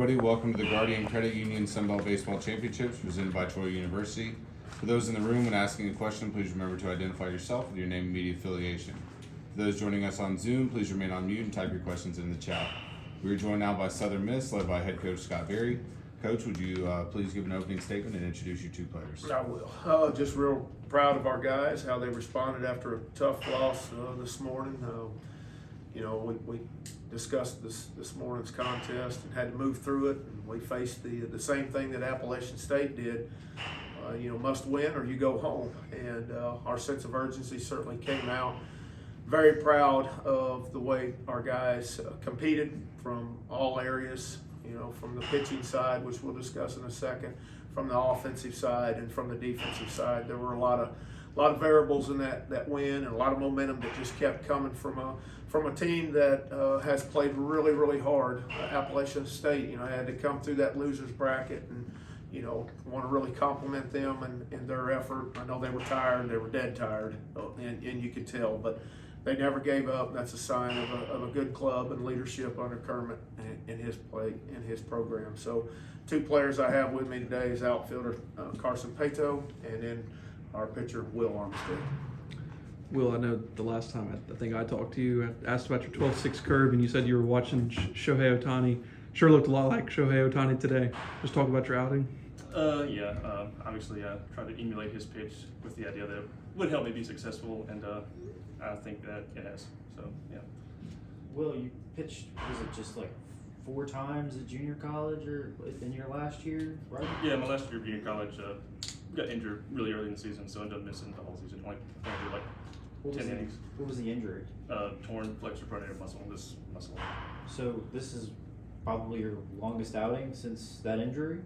Everybody, welcome to the Guardian Credit Union Sunbelt Baseball Championships presented by Troy University. For those in the room, when asking a question, please remember to identify yourself with your name and media affiliation. For those joining us on Zoom, please remain on mute and type your questions in the chat. We are joined now by Southern Miss, led by head coach Scott Berry. Coach, would you please give an opening statement and introduce your two players? I will. Just real proud of our guys, how they responded after a tough loss this morning. We discussed this morning's contest and had to move through it. And we faced the same thing that Appalachian State did. Must win or you go home. And our sense of urgency certainly came out. Very proud of the way our guys competed from all areas. From the pitching side, which we'll discuss in a second, from the offensive side and from the defensive side. There were a lot of variables in that win and a lot of momentum that just kept coming from a team that has played really, really hard. Appalachian State, had to come through that losers bracket and, want to really compliment them and their effort. I know they were tired, they were dead tired, and you could tell, but they never gave up. That's a sign of a good club and leadership under Kermit and his play and his program. So, two players I have with me today is outfielder Carson Paetow and then our pitcher Will Arimstead. Will, I know the last time I think I talked to you, I asked about your 12-6 curve, and you said you were watching Shohei Ohtani. Sure looked a lot like Shohei Ohtani today. Just talk about your outing. Obviously, I tried to emulate his pitch with the idea that it would help me be successful, and I think that it has. So, yeah. Will, you pitched, was it just like 4 times at junior college or in your last year, right? Yeah, my last year of junior college got injured really early in the season, so I ended up missing the whole season. Only do 10 innings. What was the injury? Torn flexor pronator muscle, this muscle. So this is probably your longest outing since that injury?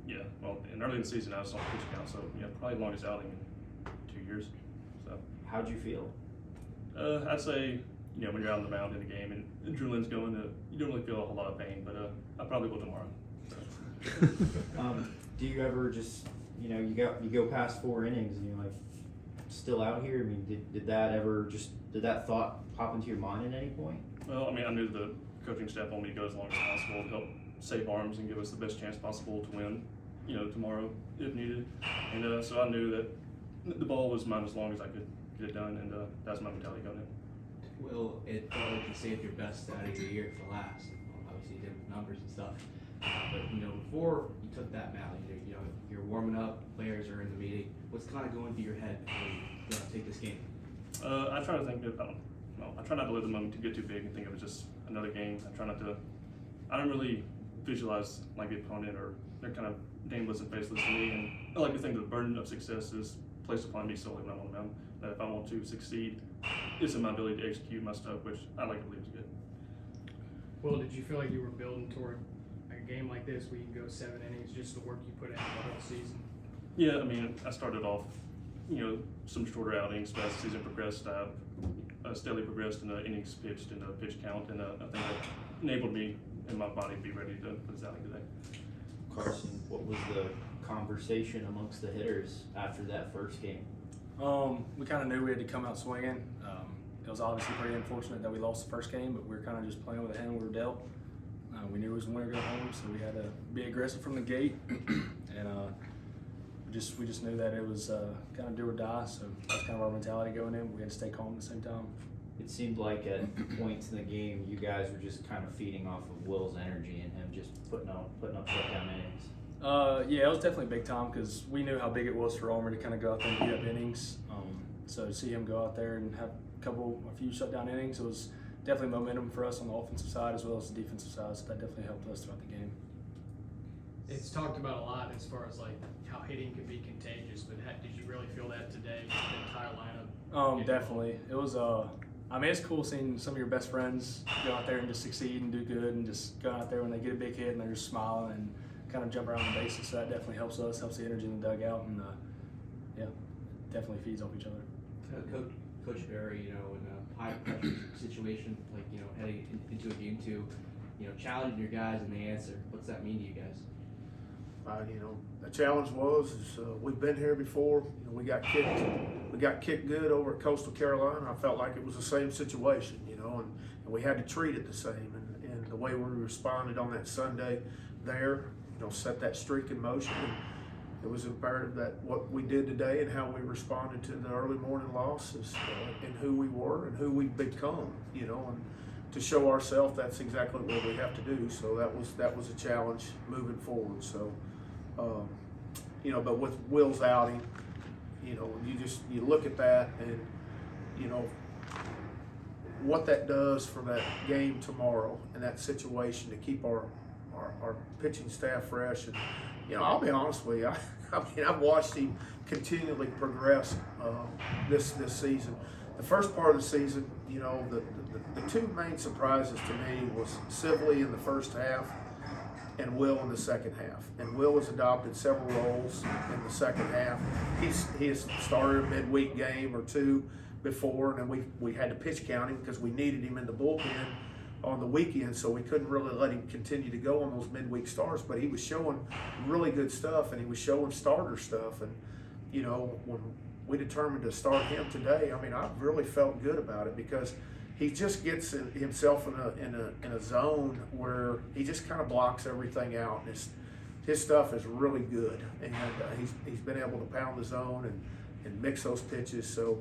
Yeah, well, early in the season I was on the pitch count, so yeah, probably the longest outing in 2 years. So how'd you feel? I'd say, when you're out on the mound in a game and adrenaline's going, you don't really feel a whole lot of pain, but I probably will tomorrow. So. Do you ever just, you go past 4 innings and you're like, still out here? I mean, did that thought pop into your mind at any point? Well, I knew the coaching staff wanted me to go as long as possible to help save arms and give us the best chance possible to win, tomorrow if needed. And so I knew that the ball was mine as long as I could get it done, and that's my mentality going in. Will, it felt like you saved your best out of your year for last. Obviously, you did with numbers and stuff. But before you took that mound, you're warming up, players are in the meeting. What's kind of going through your head before you take this game? I try to think that I try not to let the moment to get too big and think of it just another game. I don't really visualize like the opponent, or they're kind of nameless and faceless to me. And I like to think the burden of success is placed upon me solely when I'm on the mound. That if I want to succeed, it's in my ability to execute my stuff, which I like to believe is good. Well, did you feel like you were building toward a game like this where you can go 7 innings, just the work you put in the whole season? Yeah, I started off, some shorter outings, but as the season progressed, I steadily progressed in the innings pitched and the pitch count, and I think that enabled me and my body to be ready for this outing today. Carson, what was the conversation amongst the hitters after that first game? We kind of knew we had to come out swinging. It was obviously pretty unfortunate that we lost the first game, but we were kind of just playing with the hand we were dealt. We knew it was a winner go home, so we had to be aggressive from the gate, and we just knew that it was kind of do or die. So that's kind of our mentality going in. We had to stay calm at the same time. It seemed like at points in the game, you guys were just kind of feeding off of Will's energy and him just putting up shutdown innings. Yeah, it was definitely big time because we knew how big it was for Armour to kind of go out there and beat up innings. So to see him go out there and have a few shutdown innings, it was definitely momentum for us on the offensive side as well as the defensive side. So that definitely helped us throughout the game. It's talked about a lot as far as like how hitting can be contagious, but did you really feel that today, the entire lineup? Definitely. It was it's cool seeing some of your best friends go out there and just succeed and do good, and just go out there when they get a big hit and they're just smiling and kind of jump around the bases. So that definitely helps us, helps the energy in the dugout, and definitely feeds off each other. Coach Berry, in a high pressure situation, like heading into a game 2, challenging your guys and they answer. What's that mean to you guys? The challenge was we've been here before. We got kicked good over at Coastal Carolina. I felt like it was the same situation, and we had to treat it the same. And the way we responded on that Sunday there, set that streak in motion. And it was imperative that what we did today and how we responded to the early morning losses and who we were and who we've become, and to show ourselves that's exactly what we have to do. So that was a challenge moving forward. So, but with Will's outing, you look at that and, what that does for that game tomorrow and that situation to keep our pitching staff fresh. And, I'll be honest with you, I've watched him continually progress this season. The first part of the season, the two main surprises to me was Sibley in the first half and Will in the second half. And Will has adopted several roles in the second half. He has started a midweek game or two before, and then we had to pitch count him because we needed him in the bullpen on the weekend, so we couldn't really let him continue to go on those midweek starts. But he was showing really good stuff, and he was showing starter stuff. And when we determined to start him today, I really felt good about it because he just gets himself in a zone where he just kind of blocks everything out. And his stuff is really good, and he's been able to pound the zone and mix those pitches. So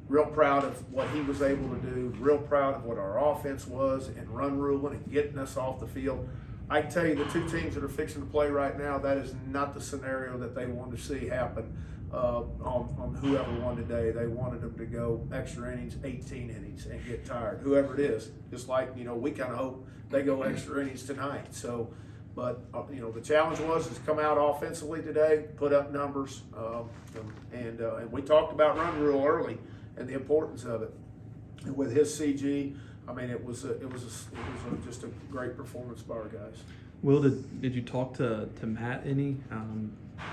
real proud of what he was able to do, real proud of what our offense was and run ruling and getting us off the field. I can tell you the two teams that are fixing to play right now, that is not the scenario that they wanted to see happen on whoever won today. They wanted them to go extra innings, 18 innings, and get tired, whoever it is. Just like, we kind of hope they go extra innings tonight. So, but, the challenge was come out offensively today, put up numbers, and we talked about run rule early and the importance of it. And with his CG, it was just a great performance by our guys. Will, did you talk to Matt any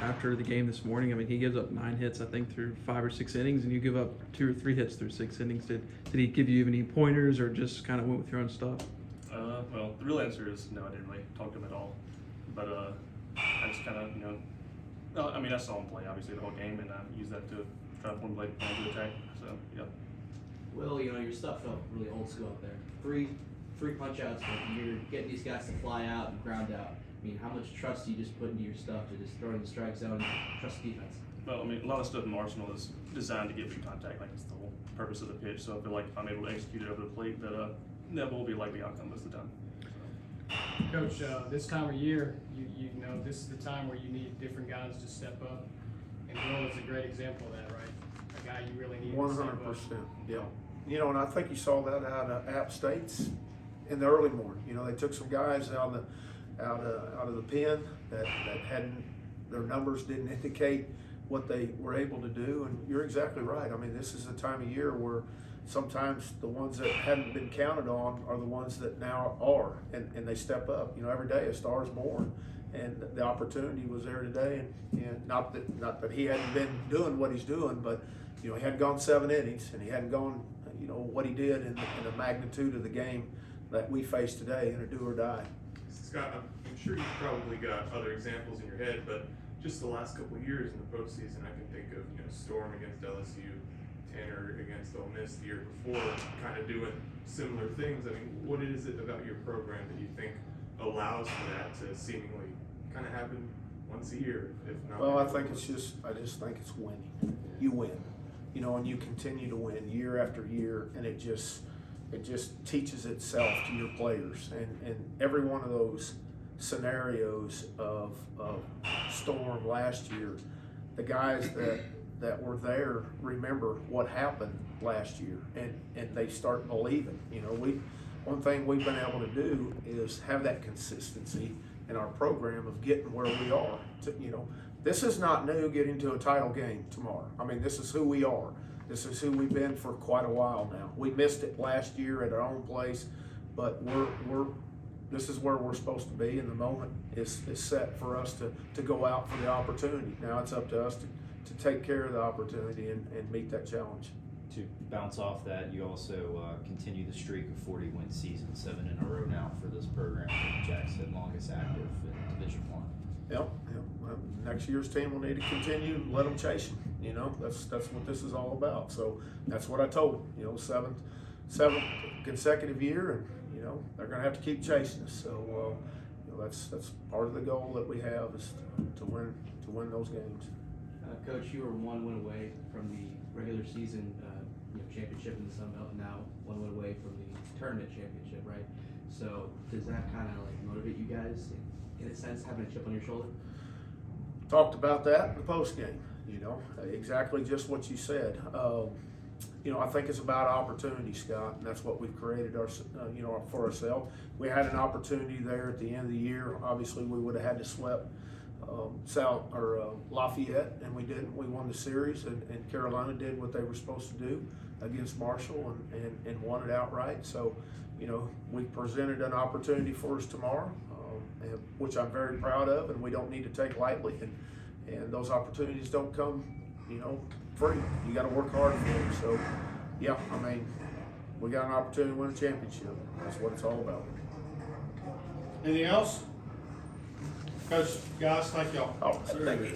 after the game this morning? He gives up 9 hits, I think, through 5 or 6 innings, and you give up 2 or 3 hits through 6 innings. Did he give you any pointers, or just kind of went with your own stuff? Well, the real answer is no. I didn't really talk to him at all. But I just kind of, I saw him play obviously the whole game, and I used that to try to formulate a plan to attack. So yeah. Well, your stuff felt really old school out there. Three punch outs, but you're getting these guys to fly out and ground out. How much trust do you just put into your stuff to just throw in the strike zone and trust defense? Well, a lot of stuff in the arsenal is designed to get through contact, like it's the whole purpose of the pitch. So I feel like if I'm able to execute it over the plate, that will be a likely outcome most of the time. Coach, this time of year, you know this is the time where you need different guys to step up, and Will is a great example of that, right? A guy you really need. 100%. Yeah. And I think you saw that out of App State's in the early morning. They took some guys out of the pen that hadn't, their numbers didn't indicate what they were able to do. And you're exactly right. This is a time of year where sometimes the ones that hadn't been counted on are the ones that now are, and they step up. Every day a star is born, and the opportunity was there today. And not that he hadn't been doing what he's doing, but he hadn't gone 7 innings, and he hadn't gone what he did in the magnitude of the game that we face today in a do or die. Scott, I'm sure you've probably got other examples in your head, but just the last couple of years in the postseason, I can think of Storm against LSU, Tanner against Ole Miss the year before, kind of doing similar things. What is it about your program that you think allows for that to seemingly kind of happen once a year, if not? Well, I just think it's winning. You win, and you continue to win year after year, and it just teaches itself to your players. And every one of those scenarios of Storm last year, the guys that were there remember what happened last year, and they start believing. One thing we've been able to do is have that consistency in our program of getting where we are. This is not new, getting to a title game tomorrow. This is who we are. This is who we've been for quite a while now. We missed it last year at our own place, but this is where we're supposed to be, and the moment is set for us to go out for the opportunity. Now it's up to us to take care of the opportunity and meet that challenge. To bounce off that, you also continue the streak of 40-win seasons, 7 in a row now for this program. Jack said longest active in Division I. Yep. Next year's team will need to continue, let them chase them. That's what this is all about. So that's what I told him. Seventh consecutive year, and know, they're going to have to keep chasing us. So, you know, that's part of the goal that we have is to win those games. Coach, you were 1 win away from the regular season championship in the Sun Belt, and now 1 win away from the tournament championship, right? So does that kind of like motivate you guys in a sense, having a chip on your shoulder? Talked about that in the post game. You know, exactly just what you said. You know, I think it's about opportunity, Scott, and that's what we've created for ourselves. We had an opportunity there at the end of the year. Obviously, we would have had to sweep Lafayette, and we didn't. We won the series, and Carolina did what they were supposed to do against Marshall and won it outright. So, you know, we presented an opportunity for us tomorrow, which I'm very proud of, and we don't need to take lightly. And those opportunities don't come, you know, free. You got to work hard for them. So, yeah, I mean, we got an opportunity to win a championship. That's what it's all about. Anything else? Coach, guys, thank y'all. Oh, thank you.